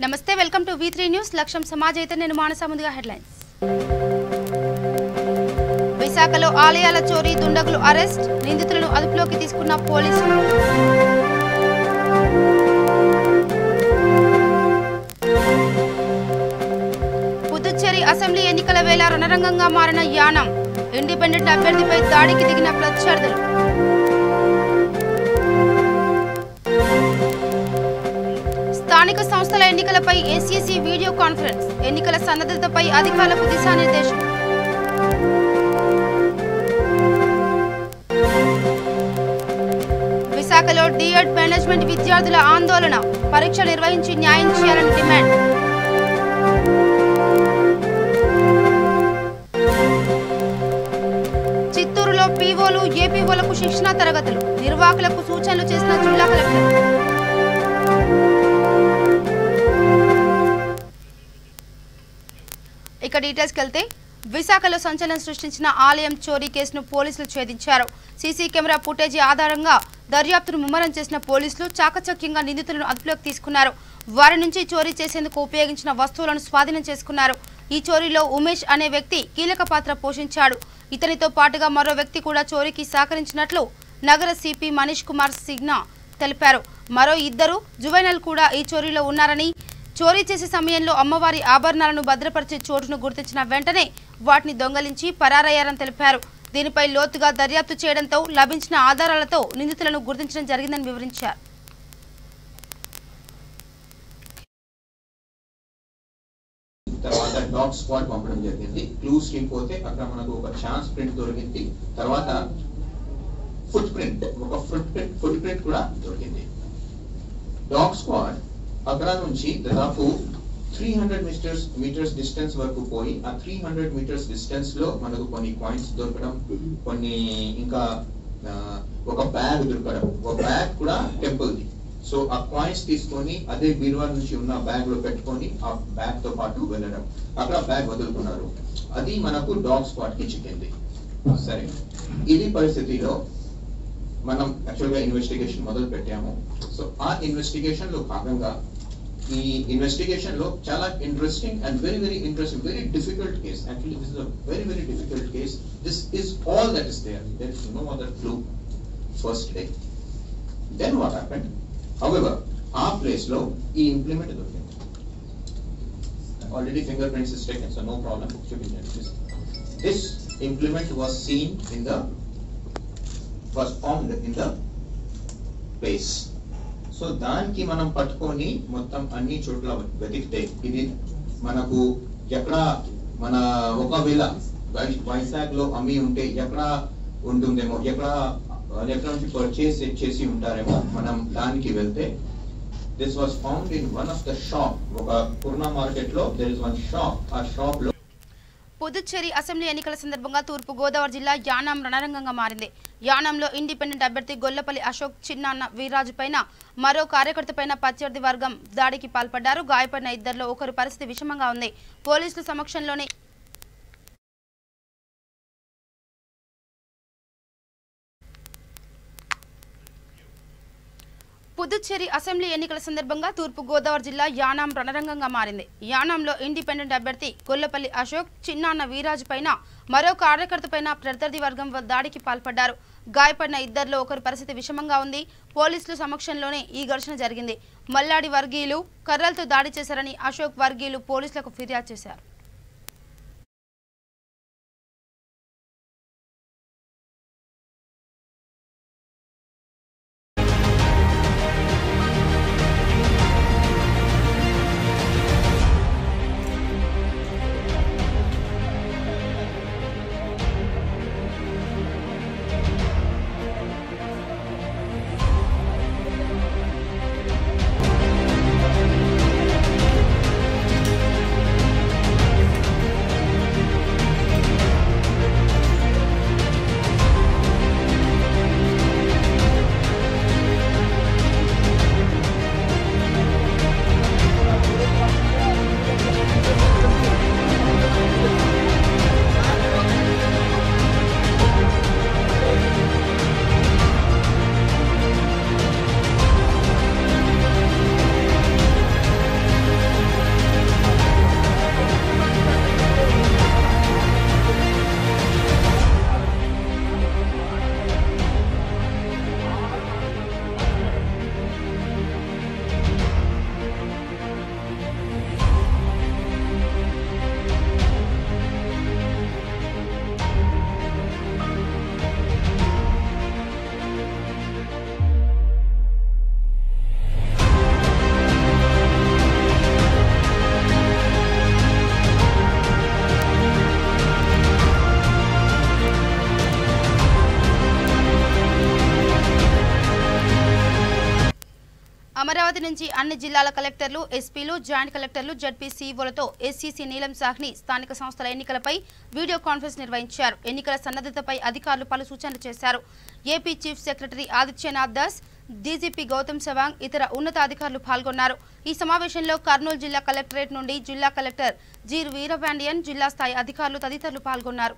నమస్తే welcome to V3 news లక్ష్యం సమాజ్ అయితే నేను మానస ముందుగా హెడ్లైన్స్ విశాఖలో ఆలయాల చోరీ దుండగులు అరెస్ట్ నిందితులను అదుపులోకి తీసుకున్న పోలీసులు పుదుచ్చేరి అసెంబ్లీ ఎన్నికల వేళ రణరంగంగా మారిన యానం ఇండిపెండెంట్ అభ్యర్థిపై దాడికి దిగిన ప్రత్యర్థులు స్థానిక సంస్థల ఎన్నికలపై ఏసీసీ వీడియో కాన్ఫరెన్స్ ఎన్నికల సన్నద్ధతపై అధికారులకు దిశానిర్దేశం విశాఖలో డిఎడ్ మేనేజ్మెంట్ విద్యార్థుల ఆందోళన పరీక్ష నిర్వహించి న్యాయం చేయాలని డిమాండ్ చిత్తూరులో పీఓలు ఏపీఓలకు శిక్షణా తరగతులు నిర్వాహకులకు సూచనలు చేసిన జిల్లా కలెక్టర్ ఇక డీటెయిల్స్కి వెళ్తే విశాఖలో సంచలనం సృష్టించిన ఆలయం చోరీ కేసును పోలీసులు ఛేదించారు. సీసీ కెమెరా ఫుటేజీ ఆధారంగా దర్యాప్తును ముమ్మరం చేసిన పోలీసులు చాకచక్యంగా నిందితులను అదుపులోకి తీసుకున్నారు. వారి నుంచి చోరీ చేసేందుకు ఉపయోగించిన వస్తువులను స్వాధీనం చేసుకున్నారు. ఈ చోరీలో ఉమేష్ అనే వ్యక్తి కీలక పాత్ర పోషించాడు. ఇతనితో పాటుగా మరో వ్యక్తి కూడా చోరీకి సహకరించినట్లు నగర సిపి మనీష్ కుమార్ సిగ్నా తెలిపారు. మరో ఇద్దరు జువైనల్ కూడా ఈ చోరీలో ఉన్నారని, చోరీ చేసే సమయంలో అమ్మవారి ఆభరణాలను భద్రపరిచే చోటును గుర్తించిన వెంటనే వాటిని దొంగలించి పరారయ్యారని తెలిపారు. దీనిపై లోతుగా దర్యాప్తు చేయడంతో లభించిన ఆధారాలతో నిందితులను గుర్తించడం జరిగిందని వివరించారు. తర్వాత డాగ్ స్క్వాడ్ పంపడం జరిగింది. క్లూస్ టీమ్ పోతే అక్కడ మనకు ఒక ఛాన్స్ ప్రింట్ దొరికింది. తర్వాత ఫుట్ ప్రింట్ కూడా దొరికింది. డాగ్ స్క్వాడ్ అక్కడ నుంచి దాదాపు 300 మీటర్స్ డిస్టెన్స్ వరకు పోయి ఆ 300 మీటర్స్ డిస్టెన్స్ లో మనకు కొన్ని కాయిన్స్ దొరకడం, కొన్ని ఇంకా ఒక బ్యాగ్ దొరకడం. ఒక బ్యాగ్ కూడా టెంపుల్ది. సో ఆ కాయిన్స్ తీసుకొని అదే బీరువా నుంచి ఉన్న బ్యాగ్ లో పెట్టుకొని ఆ బ్యాగ్ తో పాటు వెళ్ళడం, అక్కడ బ్యాగ్ వదులుకున్నారు. అది మనకు డాగ్ స్క్వాడ్ కి చిక్కింది. సరే, ఇది పరిస్థితిలో మనం యాక్చువల్ గా ఇన్వెస్టిగేషన్ మొదలు పెట్టాము. సో ఆ ఇన్వెస్టిగేషన్ లో భాగంగా ఈ ఇన్వెస్టిగేషన్ లో చాలా interesting and very interesting, very difficult case. Actually this is a very difficult case. This is all that is there is no other clue. First day then what happened, however ఆ place లో ఈ implement దొరికింది. Already finger prints is taken, so no problem. This implement was seen in the was found in the place. So దానికి మనం పట్టుకొని మొత్తం అన్ని చోట్ల వెతికితే ఇది మనకు ఎక్కడ మన ఒకవేళ వైజాగ్ లో అమ్మి ఉంటే ఎక్కడ ఉంటుందేమో, ఎక్కడ నుంచి పర్చేస్ చేసి ఉంటారేమో. మనం దానికి వెళ్తే this was found in one of the shop. ఒక పూర్ణ మార్కెట్ లో దేర్ ఇస్ వన్ షాప్. ఆ షాప్ లో పుదుచ్చేరి అసెంబ్లీ ఎన్నికల సందర్భంగా తూర్పు గోదావరి జిల్లా యానాం రణరంగంగా మారింది. యానాంలో ఇండిపెండెంట్ అభ్యర్థి గొల్లపల్లి అశోక్ చిన్నాన్న వీర్రాజు పైన మరో కార్యకర్త పైన ప్రత్యర్థి వర్గం దాడికి పాల్పడ్డారు. గాయపడిన ఇద్దరిలో ఒకరి పరిస్థితి విషమంగా ఉంది. పోలీసుల సమక్షంలోనే పుదుచ్చేరి అసెంబ్లీ ఎన్నికల సందర్భంగా తూర్పు గోదావరి జిల్లా యానాం రణరంగంగా మారింది. యానాంలో ఇండిపెండెంట్ అభ్యర్థి గొల్లపల్లి అశోక్ చిన్నాన్న వీర్రాజు పైన మరో కార్యకర్త పైన ప్రత్యర్థి వర్గం దాడికి పాల్పడ్డారు. గాయపడిన ఇద్దరిలో ఒకరి పరిస్థితి విషమంగా ఉంది. పోలీసుల సమక్షంలోనే ఈ ఘర్షణ జరిగింది. మల్లాడి వర్గీయులు కర్రలతో దాడి చేశారని అశోక్ వర్గీయులు పోలీసులకు ఫిర్యాదు చేశారు. తిరుపతి నుంచి అన్ని జిల్లాల కలెక్టర్లు, ఎస్పీలు, జాయింట్ కలెక్టర్లు, జడ్పీ సీఈఓలతో ఎస్సీసీ నీలం సాహ్ని స్థానిక సంస్థల ఎన్నికలపై వీడియో కాన్ఫరెన్స్ నిర్వహించారు. ఎన్నికల సన్నద్ధతపై అధికారులు పలు సూచనలు చేశారు. AP chief secretary Adityanath Das, DGP Gautam Sawang, ఇతర ఉన్నతాధికారులు పాల్గొన్నారు. ఈ సమావేశంలో కర్నూలు జిల్లా కలెక్టరేట్ నుండి జిల్లా కలెక్టర్ జి వీరపాండియన్, జిల్లా స్థాయి అధికారులు తదితరులు పాల్గొన్నారు.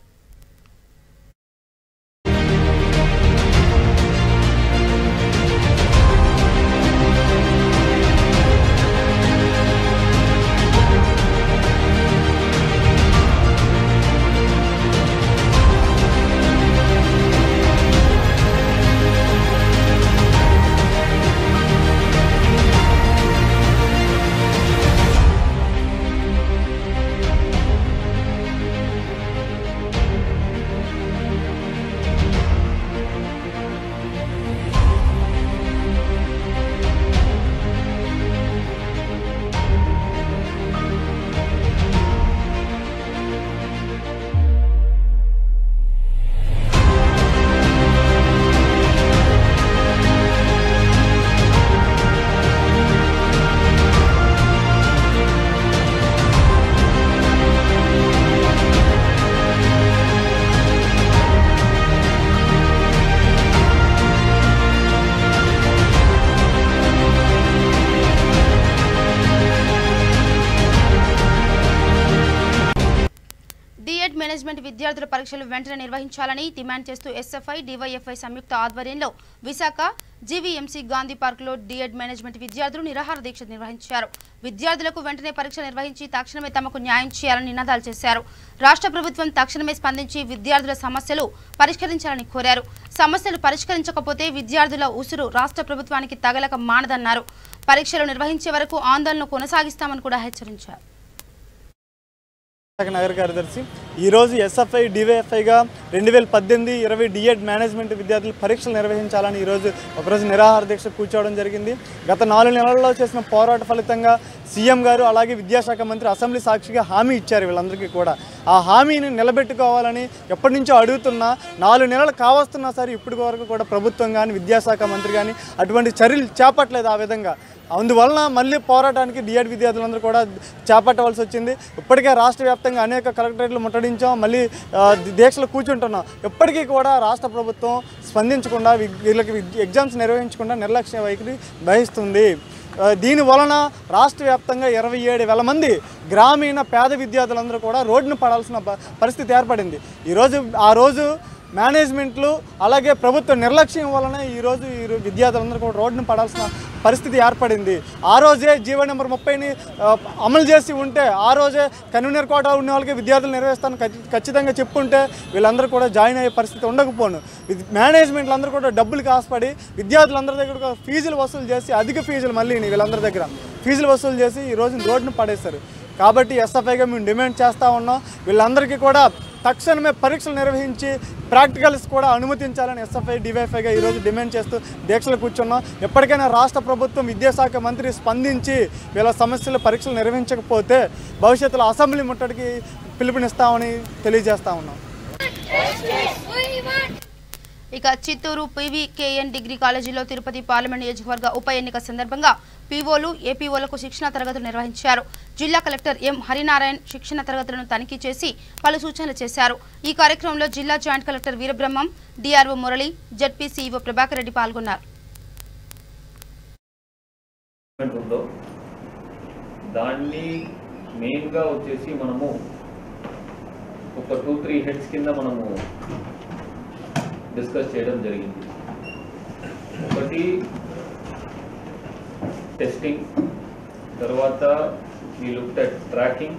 మేనేజ్మెంట్ విద్యార్థుల పరీక్షలు వెంటనే నిర్వహించాలని డిమాండ్ చేస్తూ ఎస్ఎఫ్ఐ, డివైఎఫ్ఐ సంయుక్త ఆధ్వర్యంలో విశాఖ జీవీఎంసీ గాంధీ పార్కులో డిఎడ్ మేనేజ్మెంట్ విద్యార్థులు నిరాహార దీక్ష నిర్వహించారు. విద్యార్థులకు వెంటనే పరీక్ష నిర్వహించి తక్షణమే తమకు న్యాయం చేయాలని నినాదాలు చేశారు. రాష్ట్ర ప్రభుత్వం తక్షణమే స్పందించి విద్యార్థుల సమస్యలు పరిష్కరించాలని కోరారు. సమస్యలు పరిష్కరించకపోతే విద్యార్థుల ఉసురు రాష్ట్ర ప్రభుత్వానికి తగలక మానదన్నారు. పరీక్షలు నిర్వహించే వరకు ఆందోళన కొనసాగిస్తామని కూడా హెచ్చరించారు. నగర కార్యదర్శి ఈరోజు ఎస్ఎఫ్ఐ, డివైఎఫ్ఐగా 2018-20 డిఎడ్ మేనేజ్మెంట్ విద్యార్థులు పరీక్షలు నిర్వహించాలని ఈరోజు ఒకరోజు నిరాహార దీక్ష కూర్చోవడం జరిగింది. గత 4 నెలల్లో చేసిన పోరాట ఫలితంగా సీఎం గారు అలాగే విద్యాశాఖ మంత్రి అసెంబ్లీ సాక్షిగా హామీ ఇచ్చారు. వీళ్ళందరికీ కూడా ఆ హామీని నిలబెట్టుకోవాలని ఎప్పటి నుంచో అడుగుతున్నా 4 నెలలు కావస్తున్నా సరే ఇప్పటి వరకు కూడా ప్రభుత్వం కానీ విద్యాశాఖ మంత్రి కానీ అటువంటి చర్యలు చేపట్టలేదు. ఆ విధంగా అందువలన మళ్ళీ పోరాటానికి డిఎడ్ విద్యార్థులందరూ కూడా చేపట్టవలసి వచ్చింది. ఇప్పటికే రాష్ట్ర వ్యాప్తంగా అనేక కలెక్టరేట్లు ముట్టడించాం, మళ్ళీ దీక్షలు కూర్చుంటున్నాం. ఇప్పటికీ కూడా రాష్ట్ర ప్రభుత్వం స్పందించకుండా వీళ్ళకి ఎగ్జామ్స్ నిర్వహించకుండా నిర్లక్ష్య వైఖరి వహిస్తుంది. దీని వలన రాష్ట్ర వ్యాప్తంగా 27,000 మంది గ్రామీణ పేద విద్యార్థులందరూ కూడా రోడ్డును పడాల్సిన పరిస్థితి ఏర్పడింది. ఆ రోజు మేనేజ్మెంట్లు అలాగే ప్రభుత్వ నిర్లక్ష్యం వలన ఈరోజు విద్యార్థులందరూ కూడా రోడ్డును పడాల్సిన పరిస్థితి ఏర్పడింది. ఆ రోజే జీవో నెంబర్ 30ని అమలు చేసి ఉంటే, ఆ రోజే కన్వీనర్ కోటా ఉన్న వాళ్ళకి విద్యార్థులు నిర్వహిస్తాను ఖచ్చితంగా చెప్పుంటే వీళ్ళందరూ కూడా జాయిన్ అయ్యే పరిస్థితి ఉండకపోను. మేనేజ్మెంట్లు అందరూ కూడా డబ్బులు కాసుపడి విద్యార్థులందరి దగ్గర ఫీజులు వసూలు చేసి, అధిక ఫీజులు మళ్ళీ వీళ్ళందరి దగ్గర ఫీజులు వసూలు చేసి ఈరోజు రోడ్డును పడేశారు. కాబట్టి ఎస్ఎఫ్ఐగా మేము డిమాండ్ చేస్తూ ఉన్నాం, వీళ్ళందరికీ కూడా తక్షణమే పరీక్షలు నిర్వహించి ప్రాక్టికల్స్ కూడా అనుమతించాలని ఎస్ఎఫ్ఐ, డివైఎఫ్ఐగా ఈరోజు డిమాండ్ చేస్తూ దీక్షలు కూర్చున్నాం. ఎప్పటికైనా రాష్ట్ర ప్రభుత్వం విద్యాశాఖ మంత్రి స్పందించి వీళ్ళ సమస్యలు పరీక్షలు నిర్వహించకపోతే భవిష్యత్తులో అసెంబ్లీ ముట్టడికి పిలుపునిస్తామని తెలియజేస్తా ఉన్నాం. ఇక చిత్తూరు పీవీకేఎన్ డిగ్రీ కాలేజీలో తిరుపతి పార్లమెంట్ నియోజకవర్గ ఉప ఎన్నిక సందర్భంగా పీఓలు, ఏపీఓలకు శిక్షణ తరగతులు నిర్వహించారు. జిల్లా కలెక్టర్ ఎం హరినారాయణ్ శిక్షణ తరగతులను తనిఖీ చేసి పలు సూచనలు చేశారు. ఈ కార్యక్రమంలో జిల్లా joint collector Veerabrahmam, DRO Murali, ZP CEO Prabhakar Reddy పాల్గొన్నారు. దాన్ని మెయిన్ గా వచ్చేసి మనము ఒక 2-3 హెడ్స్ కింద మనము డిస్కస్ చేయడం జరిగింది. ఒకటి టెస్టింగ్, తర్వాత we looked at tracking,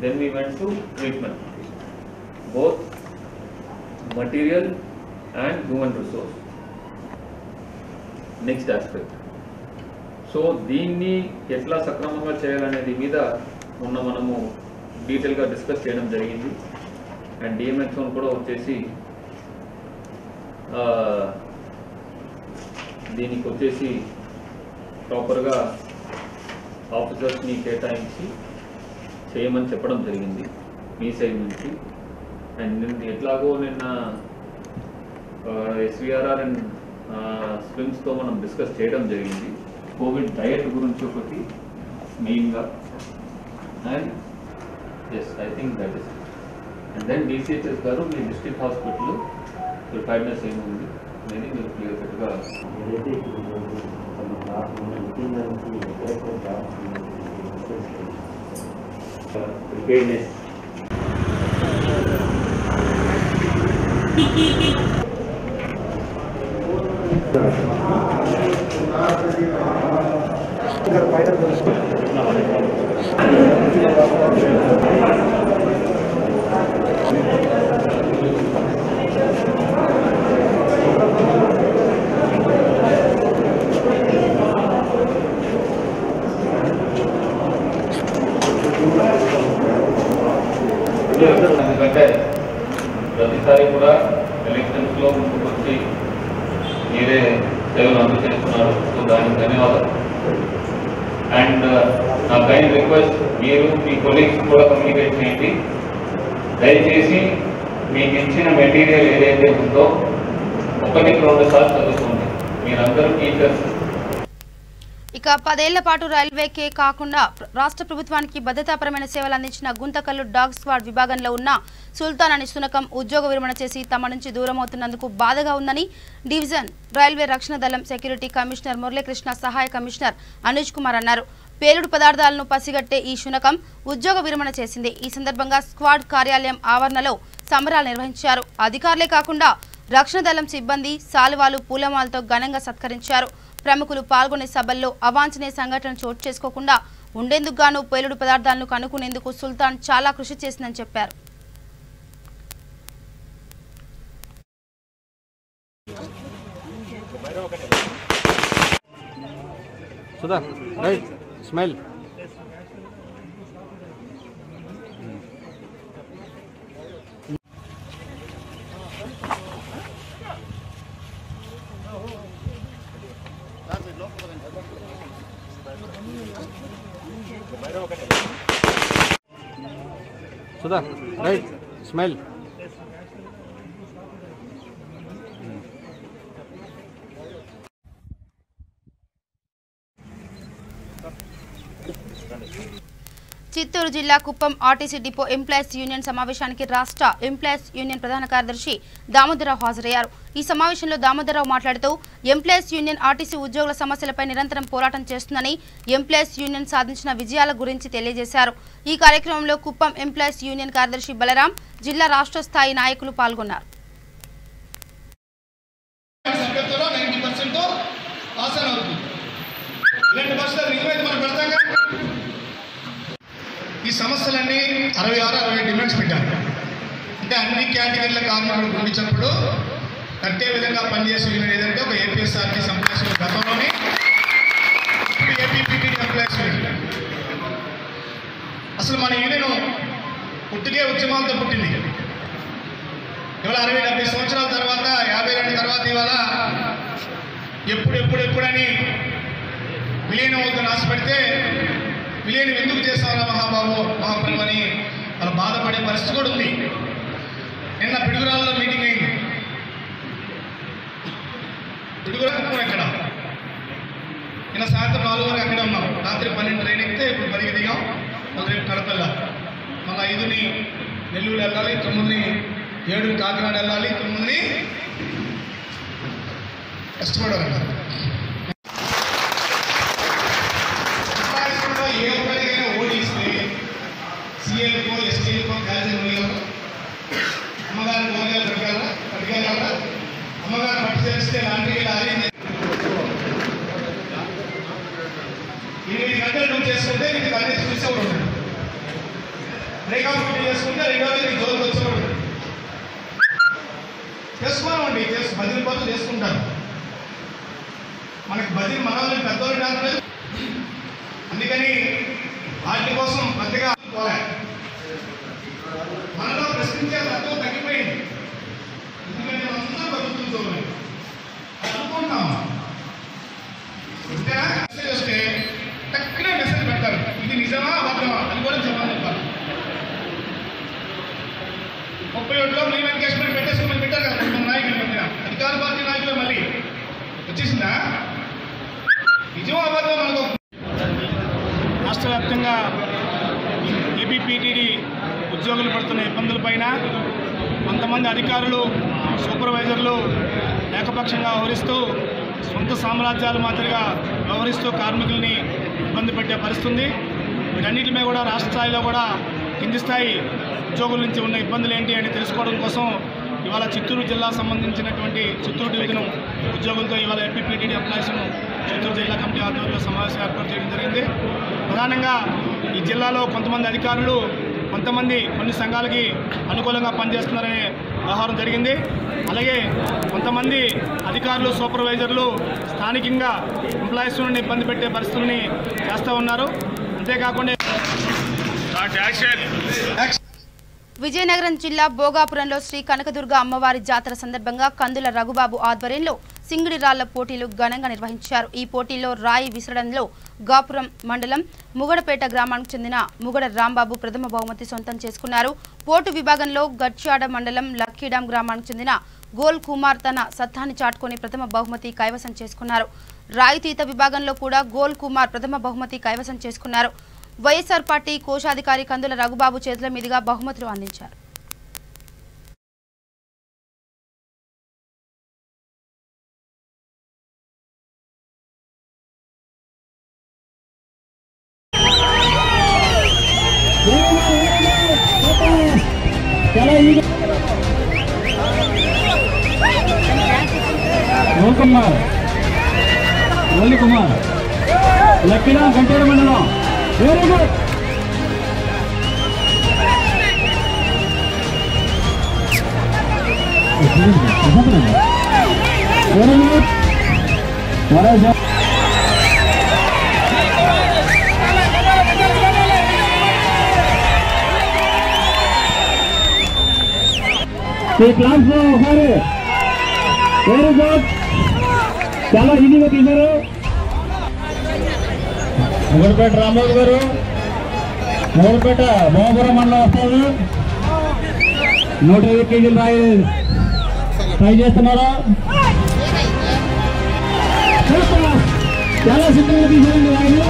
then we went to treatment, both material and human resource. Next aspect, so దీన్ని ఎట్లా సక్రమంగా చేయాలనేది మీద మొన్న మనము డీటెయిల్గా డిస్కస్ చేయడం జరిగింది. అండ్ డిఎంఎక్స్ కూడా వచ్చేసి దీనికి వచ్చేసి ప్రాపర్గా ఆఫీసర్స్ని కేటాయించి చేయమని చెప్పడం జరిగింది మీ సైడ్ నుంచి. అండ్ ఎట్లాగో నిన్న ఎస్విఆర్ఆర్ అండ్ స్విమ్స్తో మనం డిస్కస్ చేయడం జరిగింది. కోవిడ్ డయట్ గురించి ఒకటి మెయిన్గా, and yes I think that is. And then DCHS గారు మీ డిస్ట్రిక్ట్ హాస్పిటల్ ప్రిపేర్నెస్ ఏముంది అనేది మీరు క్లియర్ కట్గా ప్రిపేర్నెస్ ఎందుకంటే ప్రతిసారి కూడా ఎలక్షన్స్లో ముందుకు వచ్చి మీరే సేవలు అందజేస్తున్నారు. సో దానికి ధన్యవాదాలు. అండ్ నా కైండ్ రిక్వెస్ట్, మీరు మీ కొలీగ్స్ కూడా కమ్యూనికేట్ చేయండి. దయచేసి మీకు ఇచ్చిన మెటీరియల్ ఏదైతే ఉందో 1-2 సార్లు చదువుకోండి. మీరందరూ టీచర్స్. ఇక 10 ఏళ్ల పాటు రైల్వేకే కాకుండా రాష్ట్ర ప్రభుత్వానికి భద్రతాపరమైన సేవలు అందించిన గుంతకల్లు డాగ్ స్క్వాడ్ విభాగంలో ఉన్న సుల్తాన్ అనే శునకం ఉద్యోగ విరమణ చేసి తమ నుంచి దూరం అవుతున్నందుకు బాధగా ఉందని డివిజన్ రైల్వే రక్షణ దళం సెక్యూరిటీ కమిషనర్ మురళీకృష్ణ సహాయ కమిషనర్ అనుజ్ కుమార్ అన్నారు. పేలుడు పదార్థాలను పసిగట్టే ఈ శునకం ఉద్యోగ విరమణ చేసింది. ఈ సందర్భంగా స్క్వాడ్ కార్యాలయం ఆవరణలో సంబరాలు నిర్వహించారు. అధికారులే కాకుండా రక్షణ దళం సిబ్బంది శాలువాలు పూలమాలతో ఘనంగా సత్కరించారు. ప్రముఖులు పాల్గొనే సభల్లో అవాంఛనీయ సంఘటనలు చోటు చేసుకోకుండా ఉండేందుకు గాను పేలుడు పదార్థాలను కనుక్కునేందుకు సుల్తాన్ చాలా కృషి చేసిందని చెప్పారు. Sudha, right, smile. చిత్తూరు జిల్లా Kuppam RTC depot employees union సమావేశానికి రాష్ట్ర ఎంప్లాయీస్ యూనియన్ ప్రధాన కార్యదర్శి దామోదరరావు హాజరయ్యారు. ఈ సమావేశంలో దామోదరరావు మాట్లాడుతూ ఎంప్లాయీస్ యూనియన్ ఆర్టీసీ ఉద్యోగుల సమస్యలపై నిరంతరం పోరాటం చేస్తుందని, ఎంప్లాయీస్ యూనియన్ సాధించిన విజయాల గురించి తెలియజేశారు. ఈ కార్యక్రమంలో కుప్పం ఎంప్లాయీస్ యూనియన్ కార్యదర్శి బలరాం, జిల్లా రాష్ట్ర స్థాయి నాయకులు పాల్గొన్నారు. ఈ సమస్యలన్నీ 66-67 డిమాండ్స్ పెట్టారు. అంటే అన్ని కేటగిరీల కార్మికులు గుర్తించినప్పుడు కట్టే విధంగా పనిచేసే యూనియన్ ఏదంటే ఒక ఏపీఎస్ఆర్టీ ఎంప్లాయీస్ గతంలోనే ఇప్పుడు ఏపీపీటీ ఎంప్లాయీస్ యూనియన్. అసలు మన యూనియన్ పుట్టికే ఉద్యమాలతో పుట్టింది. ఇవాళ 60-70 సంవత్సరాల తర్వాత, 52 తర్వాత ఇవాళ ఎప్పుడని విలీనం అవుతున్న ఆశపెడితే విలీనం ఎందుకు చేస్తారా మహాప్రభు అని వాళ్ళు బాధపడే పరిస్థితి కూడా ఉంది. నిన్న పిడుగురాల్లో మీటింగ్ అయింది. పిడుగురాలు ఎక్కడ నిన్న సాయంత్రం 4 వరకు అక్కడే ఉన్నాం. రాత్రి 12 ట్రైన్ ఎక్కితే ఇప్పుడు 10కి దిగాం. మళ్ళీ రేపు కడపల్లా, మళ్ళీ 5ని నెల్లూరు వెళ్ళాలి, 9ని 7ని కాకినాడ వెళ్ళాలి, 9ని కష్టపడి వెళ్ళాలి. ఏ ఒక్కరికైనా ఓడిస్తే సీఎల్కో ఎస్టీలకో క్యాన్సర్ ఉండగలరా? అమ్మగారు కూరగాయలు పట్టుకెళ్ళగలరా? అమ్మగారు పట్టు చేస్తే లాంటి 8 గంటలు నువ్వు చేసుకుంటే నీకు కనీసం చూసేవాడు ఉంటాడు. బ్రేక్అవుట్ చేసుకుంటే 2 రోజులు నీకు జోలికి వచ్చేవాడు ఉంటాడు. చేసుకోమండి, బదిలీ పోతూ చేసుకుంటారు. మనకి బదిలీ మన వాళ్ళని పెద్దవాళ్ళు కాదు. అందుకని వాటి కోసం పెద్దగా పోలే. మనలో ప్రశ్నించే తత్వం తగ్గిపోయింది. ఎందుకంటే మనందరూ బతుకుతుంటాం, అనుకుంటాము. మెసేజ్ వస్తే తక్కువ మెసేజ్ పెడతారు, ఇది నిజమా అబద్ధమా అని కూడా చెప్పాలి. 37లో లీవ్ ఎన్కేజ్మెంట్ పెట్టేసి పెట్టారు కదా మన నాయకుల మధ్య, అధికార పార్టీ నాయకులు. మళ్ళీ వచ్చేసిందా? నిజం అబద్ధం మనకు రాష్ట్ర వ్యాప్తంగా ఏపీపీటీడీ ఉద్యోగులు పడుతున్న ఇబ్బందులపైన కొంతమంది అధికారులు సూపర్వైజర్లు ఏకపక్షంగా వ్యవహరిస్తూ సొంత సామ్రాజ్యాల మాదిరిగా వ్యవహరిస్తూ కార్మికుల్ని ఇబ్బంది పెట్టే పరిస్థితుంది. వీటన్నిటిపై కూడా రాష్ట్ర స్థాయిలో కూడా కింది స్థాయి ఉద్యోగుల నుంచి ఉన్న ఇబ్బందులు ఏంటి అని తెలుసుకోవడం కోసం ఇవాళ చిత్తూరు జిల్లా సంబంధించినటువంటి చిత్తూరు డివిజన్ ఉద్యోగులతో ఇవాళ ఏపీపీటీడీ ఎంప్లాయీస్ను చిత్తూరు జిల్లా కమిటీ ఆధ్వర్యంలో సమావేశం ఏర్పాటు చేయడం జరిగింది. ప్రధానంగా ఈ జిల్లాలో కొంతమంది అధికారులు కొంతమంది కొన్ని సంఘాలకి అనుకూలంగా పనిచేస్తున్నారనే వ్యవహారం జరిగింది. అలాగే కొంతమంది అధికారులు సూపర్వైజర్లు స్థానికంగా ఎంప్లాయీస్ నుండి ఇబ్బంది పెట్టే పరిస్థితుల్ని చేస్తూ ఉన్నారు. అంతేకాకుండా విజయనగరం జిల్లా భోగాపురంలో శ్రీ కనకదుర్గ అమ్మవారి జాతర సందర్భంగా కందుల రఘుబాబు ఆధ్వర్యంలో సింగిడి రాళ్ల పోటీలు ఘనంగా నిర్వహించారు. ఈ పోటీలో రాయి విసరడంలో గాపురం మండలం ముగడపేట గ్రామానికి చెందిన ముగడ రాంబాబు ప్రథమ బహుమతి సొంతం చేసుకున్నారు. పోటు విభాగంలో గట్చాడ మండలం లక్కీడాం గ్రామానికి చెందిన గోల్ కుమార్ తన సత్తాన్ని చాటుకొని ప్రథమ బహుమతి కైవసం చేసుకున్నారు. రాయితీత విభాగంలో కూడా గోల్ కుమార్ ప్రథమ బహుమతి కైవసం చేసుకున్నారు. వైఎస్ఆర్ పార్టీ కోశాధికారి కందుల రఘుబాబు చేతుల మీదుగా బహుమతులు అందించారు. కుమార్ లక్కీడా గంటేరు మండలం very good. Very good. Class లో ఒకసారి వెరీ గుడ్. చాలా ఈజీగా తీశారు. ముగడపేట రాంబాబు గారు ముగడపేట భోమపురం మండలం వస్తారు. 120 కేజీలు రాయి ట్రై చేస్తున్నారు. చాలా సిద్ధంగా తీసారండి రాయిని.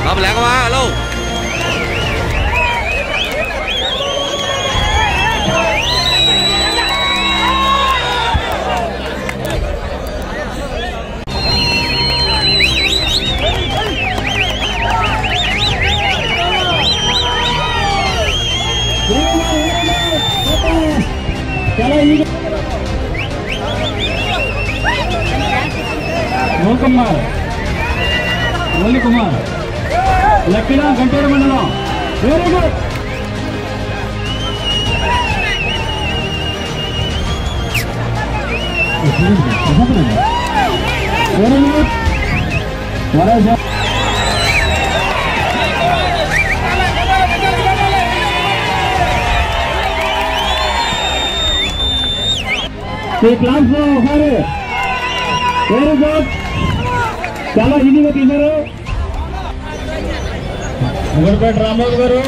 Bapak belakang mah, halo. Kumar ఓలి కుమార్ లక్కీడా గంటేరు మండలం very good. Very good. Class లో ఒకసారి వెరీ గుడ్. చాలా ఈజీగా తీశారు. ముగడపేట రాంబాబు గారు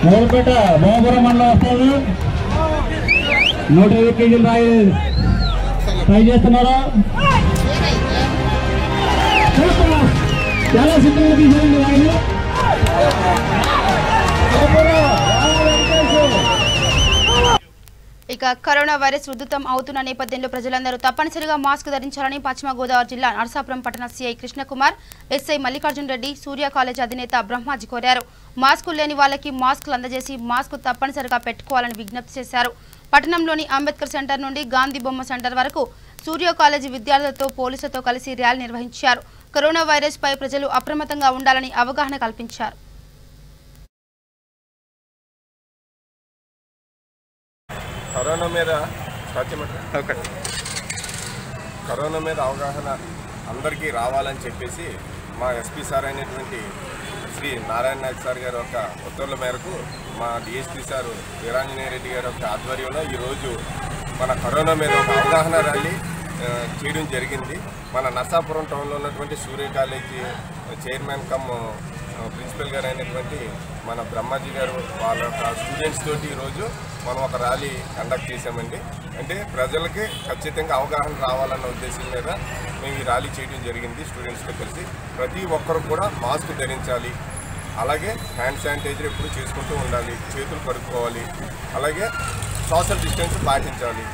ముగడపేట భోమపురం మండలం వస్తారు. 120 కేజీలు రాయి ట్రై చేస్తున్నారు. చాలా సిద్ధంగా తీశారండి రాయిని. ఇక కరోనా వైరస్ ఉధృతం అవుతున్న నేపథ్యంలో ప్రజలందరూ తప్పనిసరిగా మాస్క్ ధరించాలని పశ్చిమ గోదావరి జిల్లా నరసాపురం పట్టణ సీఐ కృష్ణకుమార్, ఎస్ఐ మల్లికార్జున రెడ్డి, సూర్య కాలేజ్ అధినేత బ్రహ్మాజీ కోరారు. మాస్కులు లేని వాళ్ళకి మాస్కులు అందజేసి మాస్క్ తప్పనిసరిగా పెట్టుకోవాలని విజ్ఞప్తి చేశారు. పట్టణంలోని అంబేద్కర్ సెంటర్ నుండి గాంధీ బొమ్మ సెంటర్ వరకు సూర్య కాలేజీ విద్యార్థులతో పోలీసులతో కలిసి ర్యాలీ నిర్వహించారు. కరోనా వైరస్ పై ప్రజలు అప్రమత్తంగా ఉండాలని అవగాహన కల్పించారు. కరోనా మీద అవగాహన అందరికీ రావాలని చెప్పేసి మా ఎస్పీ సార్ అయినటువంటి శ్రీ నారాయణ నాయక్ సార్ గారి యొక్క ఉత్తర్వుల మేరకు మా డిఎస్పీ సార్ వీరాంజనేయ రెడ్డి గారి యొక్క ఆధ్వర్యంలో ఈరోజు మన కరోనా మీద ఒక అవగాహన ర్యాలీ చేయడం జరిగింది. మన నర్సాపురం టౌన్లో ఉన్నటువంటి సూర్య కాలేజీ చైర్మన్ కమ్ ప్రిన్సిపల్ గారు అయినటువంటి మన బ్రహ్మాజీ గారు వాళ్ళ యొక్క స్టూడెంట్స్ తోటి ఈరోజు మనం ఒక ర్యాలీ కండక్ట్ చేసామండి. అంటే ప్రజలకి ఖచ్చితంగా అవగాహన రావాలన్న ఉద్దేశం మీద మేము ఈ ర్యాలీ చేయడం జరిగింది. స్టూడెంట్స్తో కలిసి ప్రతి ఒక్కరు కూడా మాస్క్ ధరించాలి, అలాగే హ్యాండ్ శానిటైజర్ ఎప్పుడు చేసుకుంటూ ఉండాలి, చేతులు కడుక్కోవాలి, అలాగే సోషల్ డిస్టెన్స్ పాటించాలి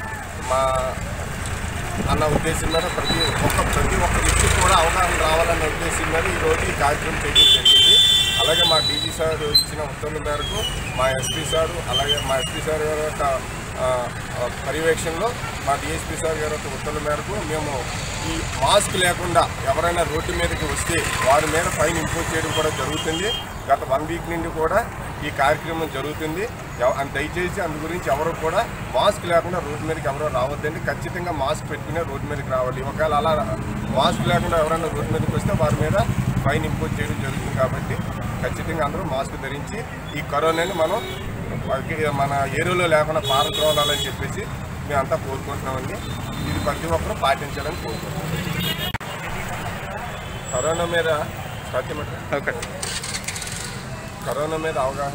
అన్న ఉద్దేశం మీద ప్రతి ఒక్క వ్యక్తికి కూడా అవగాహన రావాలన్న ఉద్దేశం మీద ఈరోజు ఈ కార్యక్రమం చేయడం జరిగింది. అలాగే మా డీజీ సార్ ఇచ్చిన ఉత్తర్వుల మేరకు మా ఎస్పీ సారు అలాగే మా ఎస్పీ సార్ గారి యొక్క పర్యవేక్షణలో మా డిఎస్పీ సార్ గారి యొక్క ఉత్తర్వుల మేరకు మేము ఈ మాస్క్ లేకుండా ఎవరైనా రోడ్డు మీదకి వస్తే వారి మీద ఫైన్ ఇంపోజ్ చేయడం కూడా జరుగుతుంది. గత 1 వీక్ నుండి కూడా ఈ కార్యక్రమం జరుగుతుంది. దయచేసి అందు గురించి ఎవరు కూడా మాస్క్ లేకుండా రోడ్డు మీదకి ఎవరో రావద్దండి. ఖచ్చితంగా మాస్క్ పెట్టుకునే రోడ్డు మీదకి రావాలి. ఒకవేళ అలా మాస్క్ లేకుండా ఎవరైనా రోడ్డు మీదకి వస్తే వారి మీద ఫైన్ ఇంపోజ్ చేయడం జరుగుతుంది. కాబట్టి ఖచ్చితంగా అందరూ మాస్క్ ధరించి ఈ కరోనాని మనం మన ఏరియాలో లేకుండా పారద్రోలాలని చెప్పేసి మేమంతా కోరుకుంటున్నామండి. ఇది ప్రతి ఒక్కరూ పాటించాలని కోరుకుంటున్నాం. కరోనా మీద అవగాహన.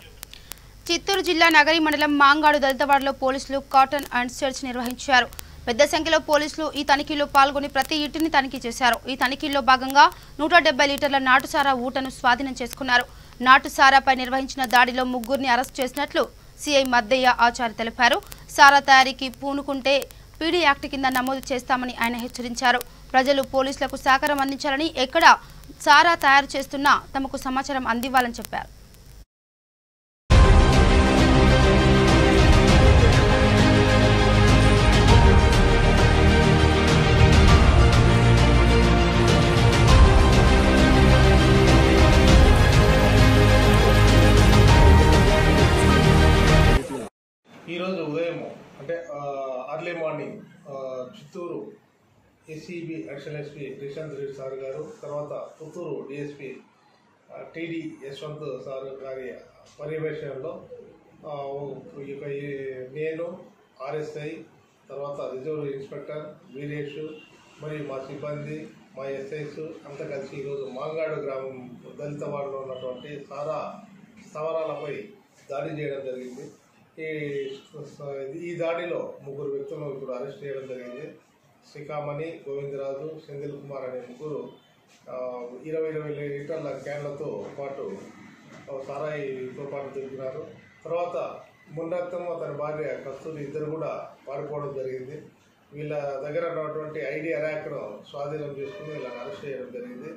చిత్తూరు జిల్లా నగరి మండలం మాంగాడు దళితవాడలో పోలీసులు కాటన్ అండ్ సెర్చ్ నిర్వహించారు. పెద్ద సంఖ్యలో పోలీసులు ఈ తనిఖీలో పాల్గొని ప్రతి ఇంటిని తనిఖీ చేశారు. ఈ తనిఖీల్లో భాగంగా 170 లీటర్ల నాటుసారా ఊటను స్వాధీనం చేసుకున్నారు. నాటుసారాపై నిర్వహించిన దాడిలో 3గురిని అరెస్ట్ చేసినట్లు సిఐ మద్దయ్య ఆచారి తెలిపారు. సారా తయారీకి పూనుకుంటే పీడీ యాక్ట్ కింద నమోదు చేస్తామని ఆయన హెచ్చరించారు. ప్రజలు పోలీసులకు సహకారం అందించాలని, ఎక్కడ సారా తయారు చేస్తున్నా తమకు సమాచారం అందివ్వాలని చెప్పారు. ఈరోజు ఉదయం అంటే early morning Chittoor ACB additional SP Rishanth Reddy sir garu, తర్వాత Puttur DSP TD Yashwant sir గారి పర్యవేక్షణలో నేను ఆర్ఎస్ఐ, తర్వాత రిజర్వ్ ఇన్స్పెక్టర్ వీరేష్ మరియు మా సిబ్బంది, మా ఎస్ఐస్ అంతా కలిసి ఈరోజు మాంగాడు గ్రామం దళితవాడలో ఉన్నటువంటి సారా స్థావరాలపై దాడి చేయడం జరిగింది. ఈ దాడిలో 3 వ్యక్తులను ఇప్పుడు అరెస్ట్ చేయడం జరిగింది. శ్రీకామణి, గోవిందరాజు, సెంధిల్ కుమార్ అనే 3 20 లీటర్ల క్యాన్లతో పాటు సారాయితో పాటు దొరికినారు. తర్వాత మున్నత్తం అతని భార్య కస్తూరి ఇద్దరు కూడా పారిపోవడం జరిగింది. వీళ్ళ దగ్గర ఉన్నటువంటి ఐడి అరాక్ను స్వాధీనం చేసుకుని వీళ్ళని అరెస్ట్ చేయడం జరిగింది.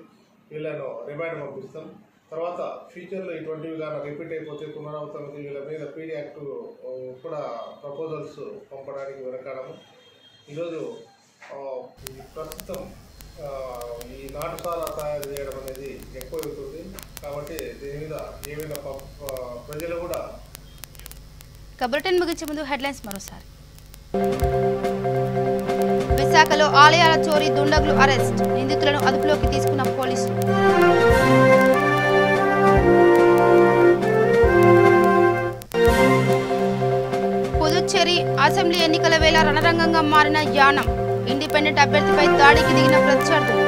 వీళ్ళను రిమాండ్ పంపిస్తాం. తర్వాత ఫ్యూచర్లో ఇటువంటివి కానీ రిపీట్ అయిపోతే పునరావృతం వీళ్ళ మీద పీడీ యాక్ట్ కూడా ప్రపోజల్స్ పంపడానికి వెనకాడము. ఈరోజు ప్రస్తుతం ఈ నాటుసారా తయారు చేయడం అనేది ఎక్కువ అవుతుంది. కాబట్టి దీని మీద ఏమైనా ప్రజలు కూడా. బులెటిన్ ముగించే ముందు హెడ్లైన్స్ మరోసారి. విశాఖలో ఆలయాల చోరీ దుండగులు అరెస్ట్, నిందితులను అదుపులోకి తీసుకున్న పోలీసులు. పుదుచ్చేరి అసెంబ్లీ ఎన్నికల వేళ రణరంగంగా మారిన యానం, ఇండిపెండెంట్ అభ్యర్థిపై దాడికి దిగిన ప్రత్యర్థులు.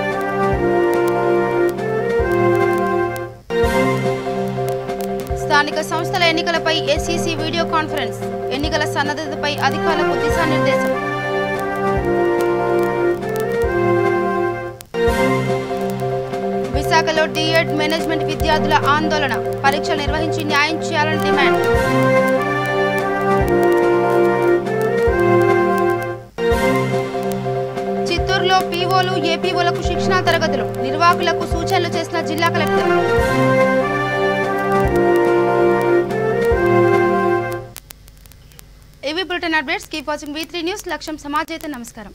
స్థానిక సంస్థల ఎన్నికలపై ఏసీసీ వీడియో కాన్ఫరెన్స్, ఎన్నికల సన్నద్ధతపై అధికారులకు దిశానిర్దేశం. విశాఖలో డిఎడ్ మేనేజ్మెంట్ విద్యార్థుల ఆందోళన, పరీక్షలు నిర్వహించి న్యాయం చేయాలని డిమాండ్. చిత్తూరులో పీఓలు, ఏపీఓలకు శిక్షణా తరగతులు, నిర్వాహకులకు సూచనలు చేసిన జిల్లా కలెక్టర్. ఇవి bulletin updates. Keep watching V3 news. లక్ష్యం సమాజైతే. నమస్కారం.